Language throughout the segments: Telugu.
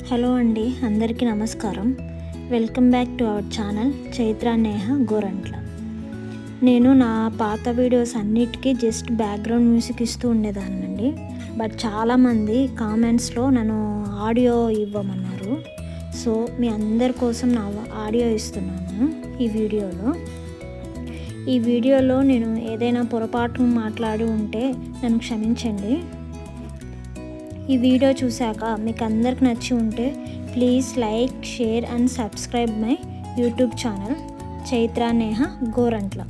హలో అండి, అందరికీ నమస్కారం. Welcome back to our channel Chaitra Neha Gorantla. నేను నా పాత వీడియోస్ అన్నిటికీ జస్ట్ బ్యాక్గ్రౌండ్ మ్యూజిక్ ఇస్తూ ఉండేదానండి. బట్ చాలామంది కామెంట్స్లో నన్ను ఆడియో ఇవ్వమన్నారు. సో మీ అందరి కోసం నా ఆడియో ఇస్తున్నాను ఈ వీడియోలో నేను ఏదైనా పొరపాటు మాట్లాడి ఉంటే నన్ను క్షమించండి. ఈ వీడియో చూశాక మీకు అందరికి నచ్చి ఉంటే please like, share and subscribe my YouTube channel Chaitra Neha Gorantla.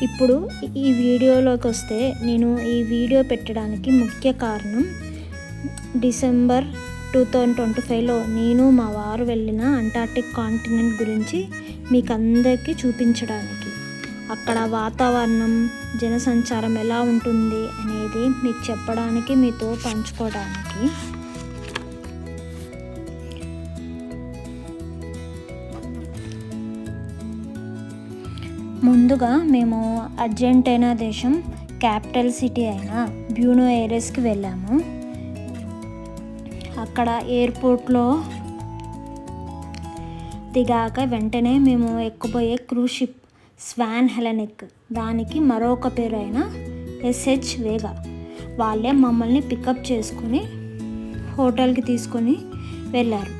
ఇప్పుడు ఈ వీడియోలోకి వస్తే, నేను ఈ వీడియో పెట్టడానికి ముఖ్య కారణం డిసెంబర్ 2025లో నేను మా వారు వెళ్ళిన అంటార్టిక్ కాంటినెంట్ గురించి మీకు అందరికీ చూపించడానికి, అక్కడ వాతావరణం, జనసంచారం ఎలా ఉంటుంది అనేది మీకు చెప్పడానికి, మీతో పంచుకోవడానికి. ముందుగా మేము అర్జెంటీనా దేశం క్యాపిటల్ సిటీ అయిన బ్యూనో ఐరెస్కి వెళ్ళాము. అక్కడ ఎయిర్పోర్ట్లో దిగాక వెంటనే మేము ఎక్కబోయే క్రూజ్ షిప్ స్వాన్ హెలెనిక్, దానికి మరొక పేరు అయిన SH వేగా, వాళ్ళే మమ్మల్ని పికప్ చేసుకుని హోటల్కి తీసుకొని వెళ్ళారు.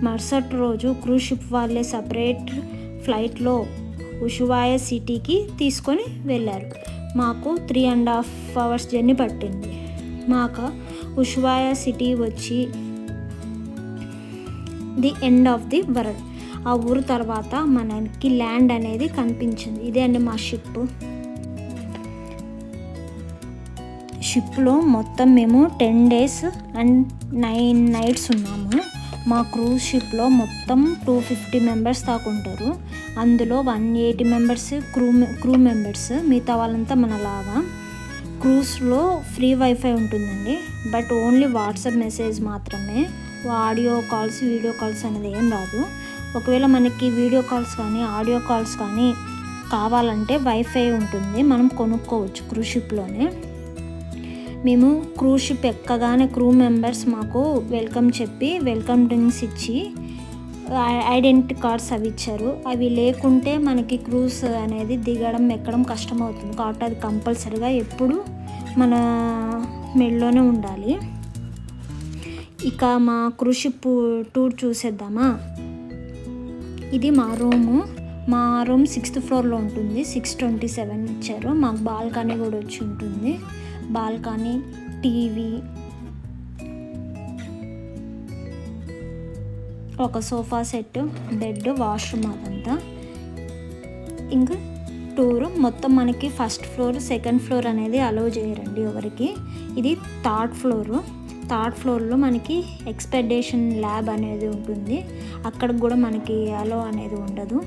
మరుసటి రోజు క్రూజ్ షిప్ వాళ్ళే సపరేట్ ఫ్లైట్లో ఉషువాయ సిటీకి తీసుకొని వెళ్ళారు. మాకు 3.5 hours జర్నీ పట్టింది. మాకు ఉషువాయ సిటీ వచ్చి the end of the world. ఆ ఊరు తర్వాత మనకి ల్యాండ్ అనేది కనిపించింది. ఇదే అండి మా షిప్లో మొత్తం మేము 10 days అండ్ 9 nights ఉన్నాము. మా క్రూజ్ షిప్లో మొత్తం 250 members దాకా ఉంటారు. అందులో 180 members క్రూ మెంబర్స్, మిగతా వాళ్ళంతా మనలాగా. క్రూజ్లో ఫ్రీ వైఫై ఉంటుందండి, బట్ ఓన్లీ వాట్సాప్ మెసేజ్ మాత్రమే. ఆడియో కాల్స్, వీడియో కాల్స్ అనేది ఏం రాదు. ఒకవేళ మనకి వీడియో కాల్స్ కానీ ఆడియో కాల్స్ కానీ కావాలంటే వైఫై ఉంటుంది, మనం కొనుక్కోవచ్చు క్రూజ్ షిప్లోనే. మేము క్రూజ్ షిప్ ఎక్కగానే క్రూ మెంబర్స్ మాకు వెల్కమ్ చెప్పి, వెల్కమ్ డ్రింక్స్ ఇచ్చి, ఐడెంటిటీ కార్డ్స్ అవి ఇచ్చారు. అవి లేకుంటే మనకి క్రూజ్ అనేది దిగడం ఎక్కడం కష్టమవుతుంది. కాబట్టి అది కంపల్సరీగా ఎప్పుడు మన మెడలోనే ఉండాలి. ఇక మా క్రూజ్ షిప్ టూర్ చూసేద్దామా. ఇది మా రూమ్ 6th floorలో ఉంటుంది. 627 ఇచ్చారు. మాకు బాల్కనీ కూడా వచ్చి ఉంటుంది. బాల్కనీ, టీవీ, ఒక సోఫా సెట్, బెడ్, వాష్రూమ్, అదంతా. ఇంకా టూరు మొత్తం మనకి 1st floor, 2nd floor అనేది అలౌ చేయరండి ఎవరికి. ఇది 3rd floor. 3rd floorలో మనకి ఎక్స్పెడిషన్ ల్యాబ్ అనేది ఉంటుంది. అక్కడికి కూడా మనకి అలో అనేది ఉండదు.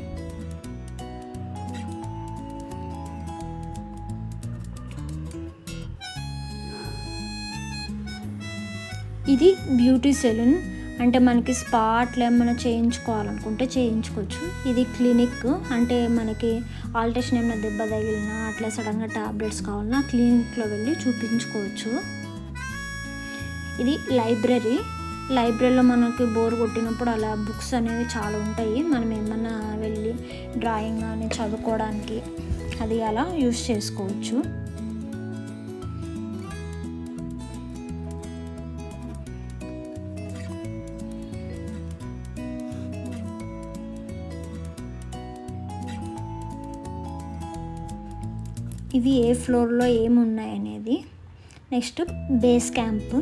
ఇది బ్యూటీ సెలూన్, అంటే మనకి స్పా అట్లా ఏమైనా చేయించుకోవాలనుకుంటే చేయించుకోవచ్చు. ఇది క్లినిక్, అంటే మనకి ఆల్టేషన్ ఏమైనా దెబ్బ తగిలినా అట్లా సడన్గా టాబ్లెట్స్ కావాలన్నా క్లినిక్లో వెళ్ళి చూపించుకోవచ్చు. ఇది లైబ్రరీలో మనకి బోర్ కొట్టినప్పుడు అలా బుక్స్ అనేవి చాలా ఉంటాయి. మనం ఏమన్నా వెళ్ళి డ్రాయింగ్ కానీ చదువుకోవడానికి అది అలా యూస్ చేసుకోవచ్చు. ఇవి ఏ ఫ్లోర్లో ఏమున్నాయనేది. Next base camp.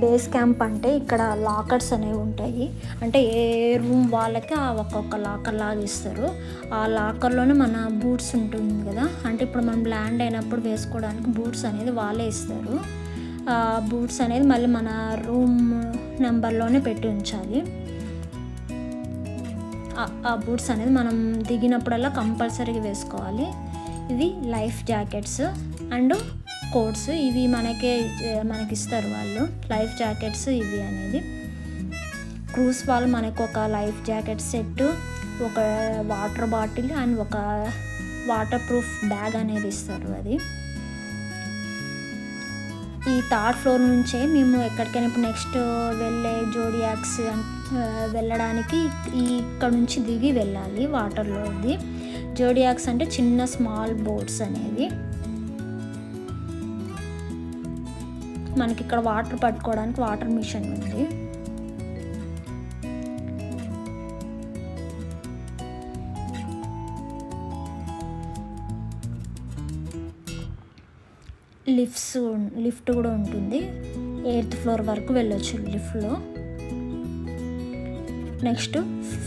Base camp అంటే ఇక్కడ లాకర్స్ అనేవి ఉంటాయి. అంటే ఏ రూమ్ వాళ్ళకి ఒక్కొక్క లాకర్ లాగా ఇస్తారు. ఆ లాకర్లోనే మన బూట్స్ ఉంటుంది కదా, అంటే ఇప్పుడు మనం ల్యాండ్ అయినప్పుడు వేసుకోవడానికి బూట్స్ అనేది వాళ్ళే ఇస్తారు. ఆ బూట్స్ అనేది మళ్ళీ మన రూమ్ నెంబర్లోనే పెట్టి ఉంచాలి. ఆ బూట్స్ అనేది మనం దిగినప్పుడల్లా కంపల్సరీగా వేసుకోవాలి. ఇవి లైఫ్ జాకెట్స్ అండ్ కోట్స్, ఇవి మనకి ఇస్తారు వాళ్ళు, లైఫ్ జాకెట్స్ ఇవి అనేది. క్రూజ్ వాళ్ళు మనకు ఒక లైఫ్ జాకెట్ సెట్, ఒక వాటర్ బాటిల్ అండ్ ఒక వాటర్ ప్రూఫ్ బ్యాగ్ అనేది ఇస్తారు. అది ఈ 3rd ఫ్లోర్ నుంచే మేము ఎక్కడికైనా ఇప్పుడు నెక్స్ట్ వెళ్ళే జోడియాక్స్ వెళ్ళడానికి ఇక్కడ నుంచి దిగి వెళ్ళాలి వాటర్లో. ఇది జోడియాక్స్ అంటే చిన్న స్మాల్ బోట్స్ అనేవి. మనకి ఇక్కడ వాటర్ పట్టుకోవడానికి వాటర్ మిషన్ ఉంది. లిఫ్ట్ కూడా ఉంటుంది. 8th ఫ్లోర్ వరకు వెళ్ళొచ్చు లిఫ్ట్లో. నెక్స్ట్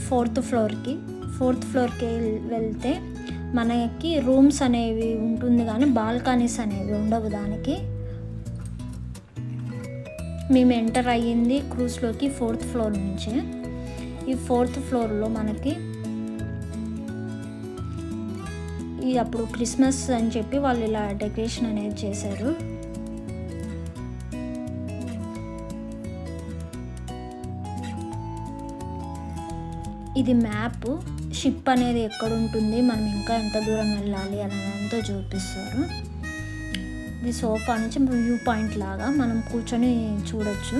4th ఫ్లోర్కి వెళ్తే మనకి రూమ్స్ అనేవి ఉంటుంది కానీ బాల్కనీస్ అనేవి ఉండవు. దానికి మేము ఎంటర్ అయ్యింది క్రూజ్లోకి 4th ఫ్లోర్ నుంచే. ఈ 4th ఫ్లోర్లో మనకి అప్పుడు క్రిస్మస్ అని చెప్పి వాళ్ళు ఇలా డెకరేషన్ అనేది చేశారు. ఇది మ్యాప్, షిప్ అనేది ఎక్కడ ఉంటుంది, మనం ఇంకా ఎంత దూరం వెళ్ళాలి అనేదంతా చూపిస్తారు. ఇది సోఫా నుంచి వ్యూ పాయింట్ లాగా మనం కూర్చొని చూడొచ్చు.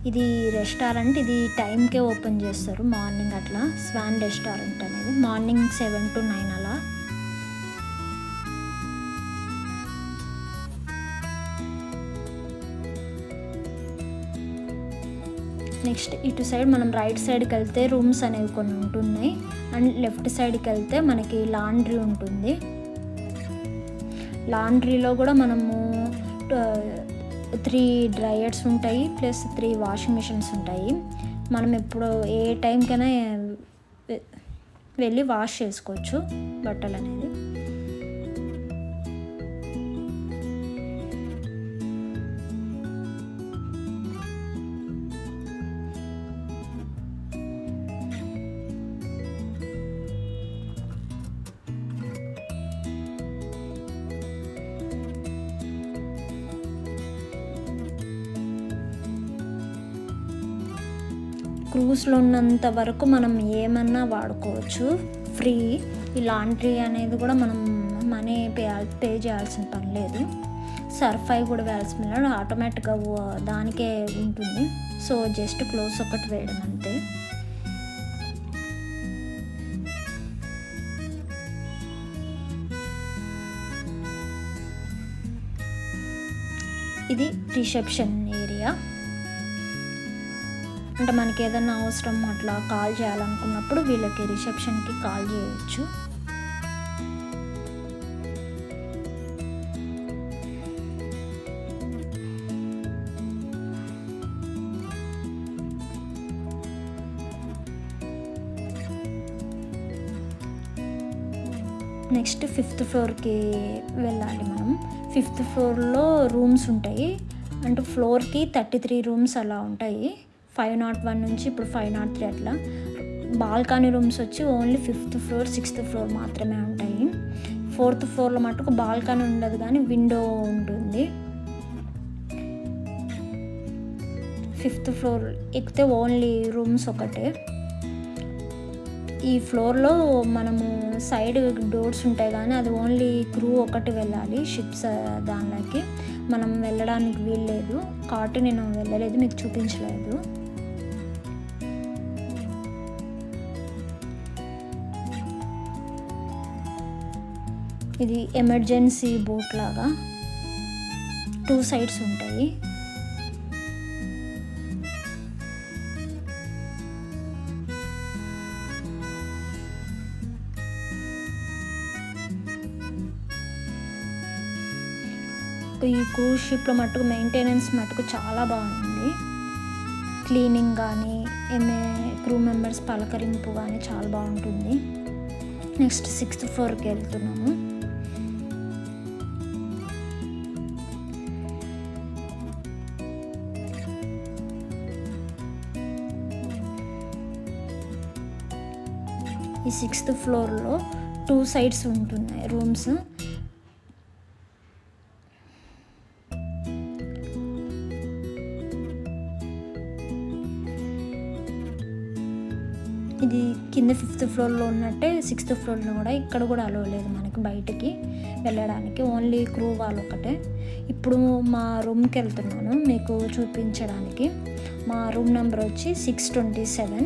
ఇది రెస్టారెంట్. ఇది టైంకే ఓపెన్ చేస్తారు, మార్నింగ్ అట్లా. స్వాన్ రెస్టారెంట్ అనేది మార్నింగ్ 7 to 9 అలా. నెక్స్ట్ ఇటు సైడ్ మనం రైట్ సైడ్కి వెళ్తే రూమ్స్ అనేవి కొన్ని ఉంటున్నాయి. అండ్ లెఫ్ట్ సైడ్కి వెళ్తే మనకి లాండ్రీ ఉంటుంది. లాండ్రీలో కూడా మనము 3 డ్రైయర్స్ ఉంటాయి, ప్లస్ 3 వాషింగ్ మిషన్స్ ఉంటాయి. మనం ఎప్పుడు ఏ టైంకైనా వెళ్ళి వాష్ చేసుకోవచ్చు బట్టలు అనేది. క్రూజ్లో ఉన్నంత వరకు మనం ఏమన్నా వాడుకోవచ్చు, ఫ్రీ. ఈ లాండ్రీ అనేది కూడా మనం మనీ పే చేయాల్సిన పని లేదు. సర్ఫ్ అయి కూడా వేయాల్సిన పని లేదు, ఆటోమేటిక్గా దానికే ఉంటుంది. సో జస్ట్ క్లోజ్ ఒకటి వేయడం అంతే. ఇది రిసెప్షన్ ఏరియా. అంటే మనకి ఏదైనా అవసరం అట్లా కాల్ చేయాలనుకున్నప్పుడు వీళ్ళకి రిసెప్షన్కి కాల్ చేయొచ్చు. నెక్స్ట్ 5th ఫ్లోర్కి వెళ్ళాలి మనం. 5th ఫ్లోర్లో రూమ్స్ ఉంటాయి. అంటే ఫ్లోర్కి 33 రూమ్స్ అలా ఉంటాయి. 501 నుంచి ఇప్పుడు 503 అట్లా. బాల్కనీ రూమ్స్ వచ్చి only 5th floor 6th floor మాత్రమే ఉంటాయి. 4th ఫ్లోర్లో మటుకు బాల్కనీ ఉండదు కానీ విండో ఉంటుంది. 5th ఫ్లోర్ ఎక్కితే ఓన్లీ రూమ్స్ ఒకటే. ఈ ఫ్లోర్లో మనము సైడ్ డోర్స్ ఉంటాయి కానీ అది ఓన్లీ క్రూ ఒకటి వెళ్ళాలి. షిప్స్ దానిలోకి మనం వెళ్ళడానికి వీల్లేదు కాబట్టి నేను వెళ్ళలేదు, మీకు చూపించలేదు. ఇది ఎమర్జెన్సీ బోట్ లాగా 2 సైడ్స్ ఉంటాయి. ఈ క్రూజ్ షిప్లో మటుకు మెయింటెనెన్స్ మటుకు చాలా బాగుంది. క్లీనింగ్ కానీ క్రూ మెంబర్స్ పలకరింపు కానీ చాలా బాగుంటుంది. నెక్స్ట్ 6th ఫ్లోర్కి వెళ్తున్నాము. ఈ 6th ఫ్లోర్లో 2 సైడ్స్ ఉంటున్నాయి రూమ్స్. ఇది కింద 5th ఫ్లోర్లో ఉన్నట్టే 6th ఫ్లోర్లో కూడా ఇక్కడ కూడా అలో లేదు మనకి బయటికి వెళ్ళడానికి, ఓన్లీ క్రూ వాళ్ళు ఒకటే. ఇప్పుడు మా రూమ్కి వెళ్తున్నాను మీకు చూపించడానికి. మా రూమ్ నెంబర్ వచ్చి 627.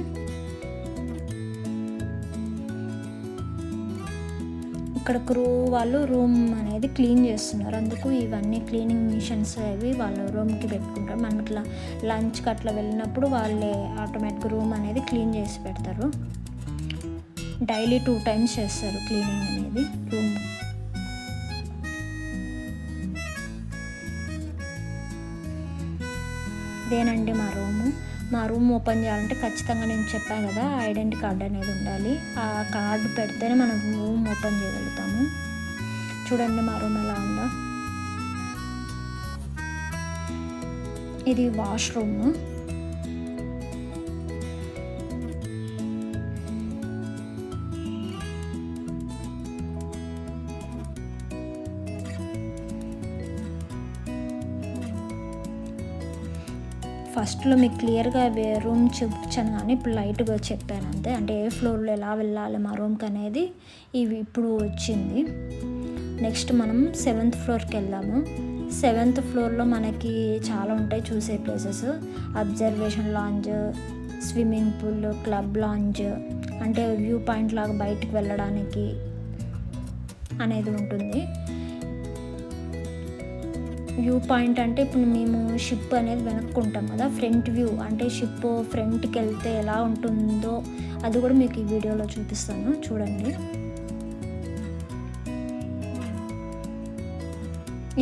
ఇక్కడ క్రూ వాళ్ళు రూమ్ అనేది క్లీన్ చేస్తున్నారు, అందుకు ఇవన్నీ క్లీనింగ్ మిషన్స్ అవి వాళ్ళ రూమ్కి పెట్టుకుంటారు. మనం ఇట్లా లంచ్కి అట్లా వెళ్ళినప్పుడు వాళ్ళే ఆటోమేటిక్గా రూమ్ అనేది క్లీన్ చేసి పెడతారు. డైలీ 2 times చేస్తారు క్లీనింగ్ అనేది రూమ్. ఇదేనండి మా రూమ్ ఓపెన్ చేయాలంటే ఖచ్చితంగా నేను చెప్పాను కదా ఐడెంటిటీ కార్డ్ అనేది ఉండాలి. ఆ కార్డు పెడితేనే మనం రూమ్ ఓపెన్ చేయగలుగుతాము. చూడండి మా రూమ్ ఎలా ఉందో. ఇది వాష్రూమ్. ఫస్ట్లో మీకు క్లియర్గా రూమ్ చూపించాను కానీ ఇప్పుడు లైట్గా చెప్పాను అంతే. అంటే ఏ ఫ్లోర్లో ఎలా వెళ్ళాలి మా రూమ్కి అనేది ఇవి ఇప్పుడు వచ్చింది. నెక్స్ట్ మనం 7th ఫ్లోర్కి వెళ్దాము. 7th ఫ్లోర్లో మనకి చాలా ఉంటాయి చూసే places. Observation lounge, swimming pool, club lounge, అంటే వ్యూ పాయింట్ లాగా బయటికి వెళ్ళడానికి అనేది ఉంటుంది. వ్యూ పాయింట్ అంటే ఇప్పుడు మేము షిప్ అనేది వెనక్కుంటాం కదా, ఫ్రంట్ వ్యూ అంటే షిప్ ఫ్రంట్కి వెళ్తే ఎలా ఉంటుందో అది కూడా మీకు ఈ వీడియోలో చూపిస్తాను చూడండి.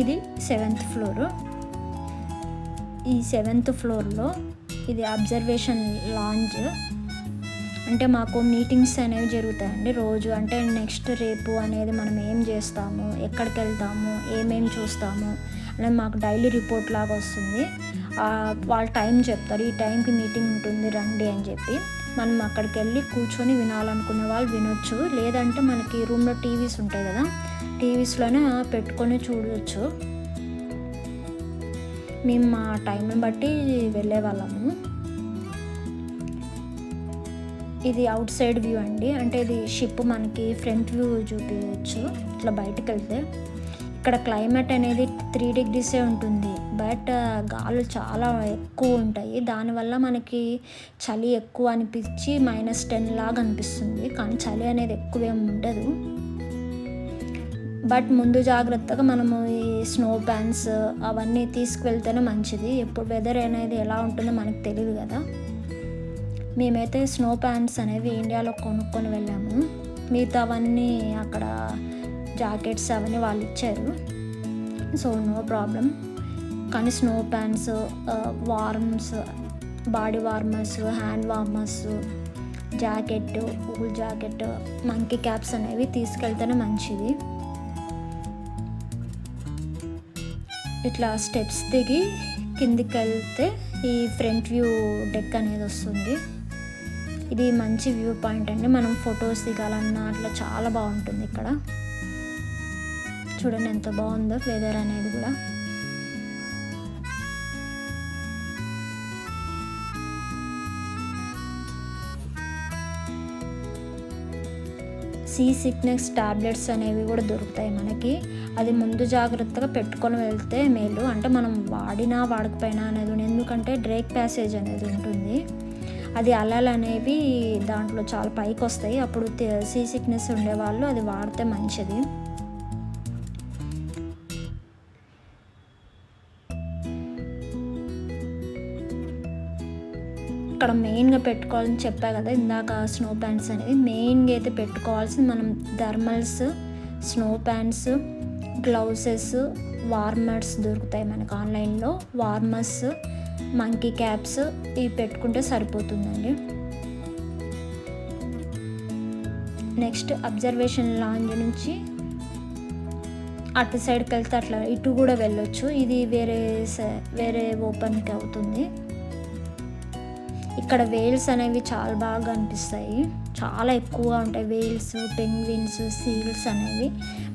ఇది 7th ఫ్లోర్. ఈ 7th ఫ్లోర్లో ఇది అబ్జర్వేషన్ లాంజ్. అంటే మాకు మీటింగ్స్ అనేవి జరుగుతాయండి రోజు. అంటే నెక్స్ట్ రేపు అనేది మనం ఏం చేస్తాము, ఎక్కడికి వెళ్తాము, ఏమేమి చూస్తాము అనేది మాకు డైలీ రిపోర్ట్ లాగా వస్తుంది. వాళ్ళు టైం చెప్తారు, ఈ టైంకి మీటింగ్ ఉంటుంది రండి అని చెప్పి. మనం అక్కడికి వెళ్ళి కూర్చొని వినాలనుకునే వాళ్ళు వినొచ్చు, లేదంటే మనకి రూమ్లో టీవీస్ ఉంటాయి కదా, టీవీస్లోనే పెట్టుకొని చూడవచ్చు. మేము మా టైంని బట్టి వెళ్ళే వాళ్ళము. ఇది అవుట్ సైడ్ వ్యూ అండి, అంటే ఇది షిప్ మనకి ఫ్రంట్ వ్యూ చూపించచ్చు ఇట్లా బయటకు వెళ్తే. ఇక్కడ క్లైమేట్ అనేది 3 degrees ఉంటుంది, బట్ గాలు చాలా ఎక్కువ ఉంటాయి. దానివల్ల మనకి చలి ఎక్కువ అనిపించి -10 లాగా అనిపిస్తుంది, కానీ చలి అనేది ఎక్కువ ఏమి ఉండదు. బట్ ముందు జాగ్రత్తగా మనము ఈ స్నో ప్యాన్స్ అవన్నీ తీసుకువెళ్తేనే మంచిది. ఎప్పుడు వెదర్ అనేది ఎలా ఉంటుందో మనకు తెలియదు కదా. మేమైతే స్నో ప్యాంట్స్ అనేవి ఇండియాలో కొనుక్కొని వెళ్ళాము, మిగతా అవన్నీ అక్కడ జాకెట్స్ అవన్నీ వాళ్ళు ఇచ్చారు, సో నో ప్రాబ్లం. కానీ snow pants, worms, body warmers, hand warmers, jacket, wool jacket, monkey caps అనేవి తీసుకెళ్తేనే మంచిది. ఇట్లా స్టెప్స్ దిగి కిందికి వెళ్తే ఈ ఫ్రంట్ వ్యూ డెక్ అనేది వస్తుంది. ఇది మంచి వ్యూ పాయింట్ అండి, మనం ఫొటోస్ దిగాలన్నా అట్లా చాలా బాగుంటుంది ఇక్కడ. చూడండి ఎంత బాగుందో వెదర్ అనేది కూడా. సీ సిక్నెస్ టాబ్లెట్స్ అనేవి కూడా దొరుకుతాయి మనకి. అది ముందు జాగ్రత్తగా పెట్టుకొని వెళ్తే మేలు, అంటే మనం వాడినా వాడకపోయినా అనేది. ఎందుకంటే డ్రేక్ ప్యాసేజ్ అనేది ఉంటుంది, అది అలలు అనేవి దాంట్లో చాలా పైకి వస్తాయి. అప్పుడు సీ సిక్నెస్ ఉండేవాళ్ళు అది వాడితే మంచిది. ఇక్కడ మెయిన్గా పెట్టుకోవాలని చెప్పా కదా ఇందాక, స్నో ప్యాంట్స్ అనేవి మెయిన్గా అయితే పెట్టుకోవాల్సింది మనం. Thermals, snow pants, gloves, warmers దొరుకుతాయి మనకు ఆన్లైన్లో. వార్మర్స్, మంకీ క్యాప్స్ ఇవి పెట్టుకుంటే సరిపోతుందండి. నెక్స్ట్ అబ్జర్వేషన్ లాంజ్ నుంచి అటు సైడ్కి వెళ్తే అట్లా ఇటు కూడా వెళ్ళొచ్చు, ఇది వేరే ఓపెన్కి అవుతుంది. ఇక్కడ వేల్స్ అనేవి చాలా బాగా అనిపిస్తాయి, చాలా ఎక్కువగా ఉంటాయి. వేల్స్, పెంగ్విన్స్, సీల్స్ అనేవి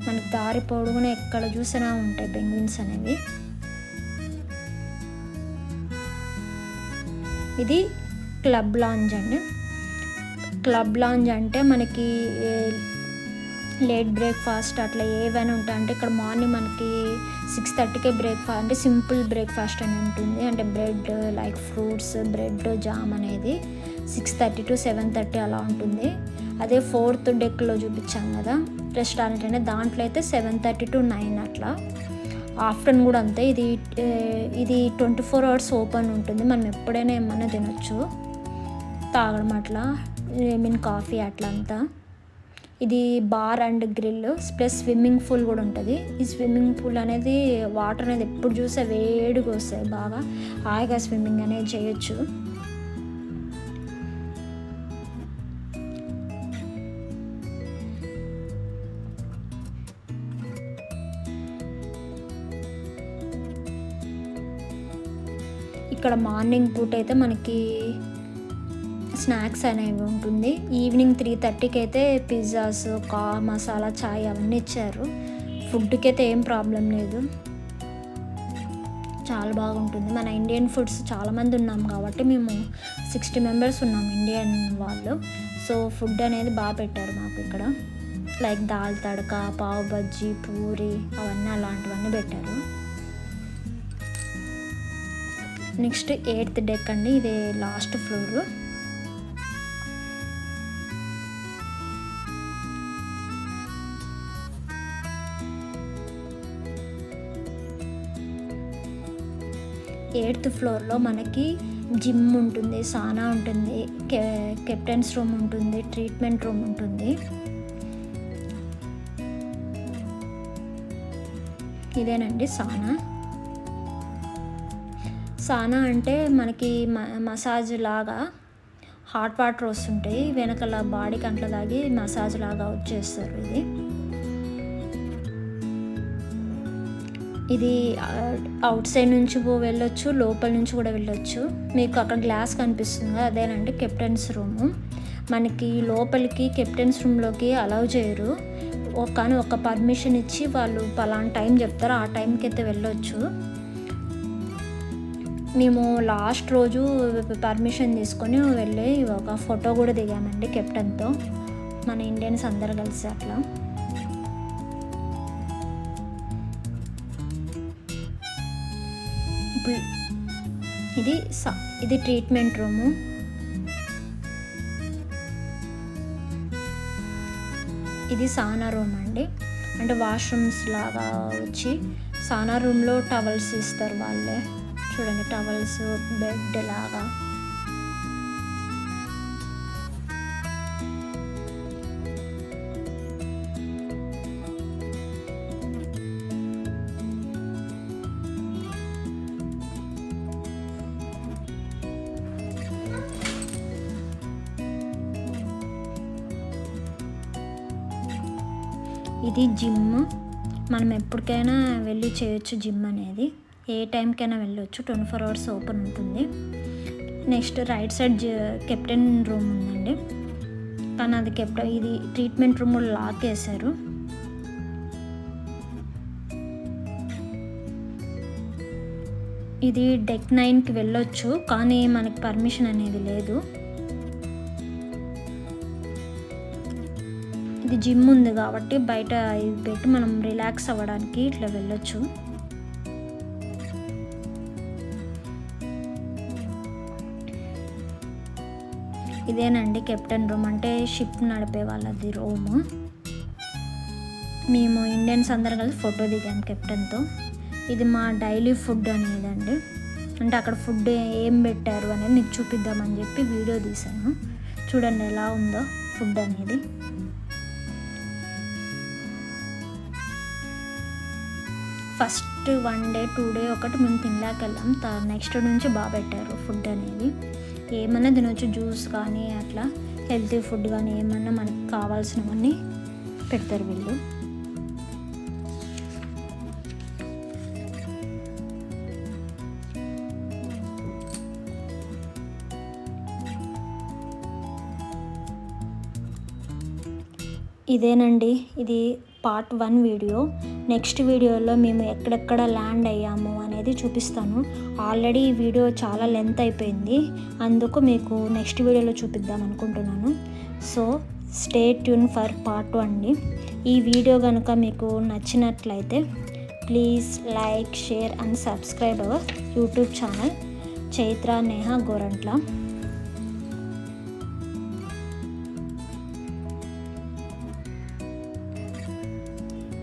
మనకు దారి పొడుగున ఎక్కడ చూసినా ఉంటాయి పెంగ్విన్స్ అనేవి. ఇది క్లబ్ లాంజ్ అండి. క్లబ్ లాంజ్ అంటే మనకి లేట్ బ్రేక్ఫాస్ట్ అట్లా ఏవైనా ఉంటాయి. అంటే ఇక్కడ మార్నింగ్ మనకి 6:30కే బ్రేక్ఫాస్ట్, అంటే సింపుల్ బ్రేక్ఫాస్ట్ అని ఉంటుంది. అంటే bread like fruits, bread jam అనేది 6:30 to 7:30 అలా ఉంటుంది. అదే 4th డెక్లో చూపించాం కదా రెస్టారెంట్ అనేది, దాంట్లో అయితే 7:30 to 9 అట్లా. ఆఫ్టర్నూన్ కూడా అంతే. ఇది 24 hours ఓపెన్ ఉంటుంది. మనం ఎప్పుడైనా ఏమన్నా తినొచ్చు, తాగడం అట్లా, కాఫీ అట్లా అంతా. ఇది bar and grill plus swimming pool కూడా ఉంటుంది. ఈ స్విమ్మింగ్ పూల్ అనేది వాటర్ అనేది ఎప్పుడు చూస్తే వేడిగా వస్తాయి, బాగా హాయిగా స్విమ్మింగ్ అనేది చేయొచ్చు. ఇక్కడ మార్నింగ్ పూట అయితే మనకి స్నాక్స్ అనేవి ఉంటుంది. ఈవినింగ్ 3:30కి అయితే పిజ్జాస్, మసాలా చాయ్ అవన్నీ ఇచ్చారు. ఫుడ్కి అయితే ఏం ప్రాబ్లం లేదు, చాలా బాగుంటుంది. మన ఇండియన్ ఫుడ్స్ చాలామంది ఉన్నాం కాబట్టి మేము 60 members ఉన్నాం ఇండియన్ వాళ్ళు. సో ఫుడ్ అనేది బాగా పెట్టారు మాకు ఇక్కడ. లైక్ దాల్ తడక, పావ్ బజ్జీ, పూరి అవన్నీ అలాంటివన్నీ పెట్టారు. నెక్స్ట్ 8th డెక్ అండి, ఇది లాస్ట్ ఫ్లోర్. ఎయిత్ ఫ్లోర్లో మనకి జిమ్ ఉంటుంది, సానా ఉంటుంది, కెప్టెన్స్ రూమ్ ఉంటుంది, ట్రీట్మెంట్ రూమ్ ఉంటుంది. ఇదేనండి సానా అంటే మనకి మసాజ్ లాగా హాట్ వాటర్ వస్తుంటాయి, వెనకాల బాడీకి అంట్ల తాగి మసాజ్ లాగా వచ్చేస్తారు. ఇది అవుట్ సైడ్ నుంచి వెళ్ళొచ్చు, లోపల నుంచి కూడా వెళ్ళొచ్చు. మీకు అక్కడ గ్లాస్ కనిపిస్తుంది కదా, అదేనండి కెప్టెన్స్ రూము. మనకి లోపలికి కెప్టెన్స్ రూమ్లోకి అలౌ చేయరు, కానీ ఒక పర్మిషన్ ఇచ్చి వాళ్ళు పలానా టైం చెప్తారు, ఆ టైంకి అయితే వెళ్ళొచ్చు. మేము లాస్ట్ రోజు పర్మిషన్ తీసుకొని వెళ్ళి ఒక ఫోటో కూడా దిగామండి కెప్టెన్తో, మన ఇండియన్స్ అందరు కలిసి అట్లా. ఇది ట్రీట్మెంట్ రూము. ఇది సానా రూమ్ అండి, అంటే వాష్రూమ్స్ లాగా వచ్చి సానా రూమ్లో టవల్స్ ఇస్తారు వాళ్ళే. చూడండి టవల్స్, బెడ్ లాగా. ఇది జిమ్, మనం ఎప్పటికైనా వెళ్ళి చేయొచ్చు. జిమ్ అనేది ఏ టైంకైనా వెళ్ళొచ్చు, 24 hours ఓపెన్ ఉంటుంది. Next right side captain room ఉందండి, కానీ అది ఇది ట్రీట్మెంట్ రూమ్ లాక్ వేశారు. ఇది డెక్ 9కి వెళ్ళొచ్చు, కానీ మనకి పర్మిషన్ అనేది లేదు. ఇది జిమ్ ఉంది కాబట్టి బయట ఇది పెట్టి మనం రిలాక్స్ అవ్వడానికి ఇట్లా వెళ్ళొచ్చు. ఇదేనండి కెప్టెన్ రూమ్, అంటే షిప్ నడిపే వాళ్ళది రూమ్. మేము ఇండియన్స్ అందరం కలిసి ఫోటో దిగాం కెప్టెన్తో. ఇది మా డైలీ ఫుడ్ అనేదండి, అంటే అక్కడ ఫుడ్ ఏం పెట్టారు అనేది నీకు చూపిద్దామని చెప్పి వీడియో తీసాను. చూడండి ఎలా ఉందో ఫుడ్ అనేది. ఫస్ట్ 1 day 2 day ఒకటి మేము తినలేక వెళ్ళాం, నెక్స్ట్ నుంచి బాగా పెట్టారు ఫుడ్ అనేది. ఏమన్నా తినొచ్చు, జ్యూస్ కానీ అట్లా హెల్తీ ఫుడ్ కానీ ఏమన్నా మనకి కావాల్సినవన్నీ పెడతారు వీళ్ళు. ఇదేనండి, ఇది part 1 వీడియో. నెక్స్ట్ వీడియోలో మేము ఎక్కడెక్కడ ల్యాండ్ అయ్యాము అనేది అనేది చూపిస్తాను. ఆల్రెడీ ఈ వీడియో చాలా లెంత్ అయిపోయింది, అందుకు మీకు నెక్స్ట్ వీడియోలో చూపిద్దాం అనుకుంటున్నాను. So stay tune for part 2 అండి. ఈ వీడియో కనుక మీకు నచ్చినట్లయితే please like, share and subscribe our YouTube channel Chaitra Neha Gorantla.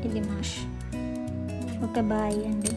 ఇది మాష్. ఓకే, బాయ్ అండి.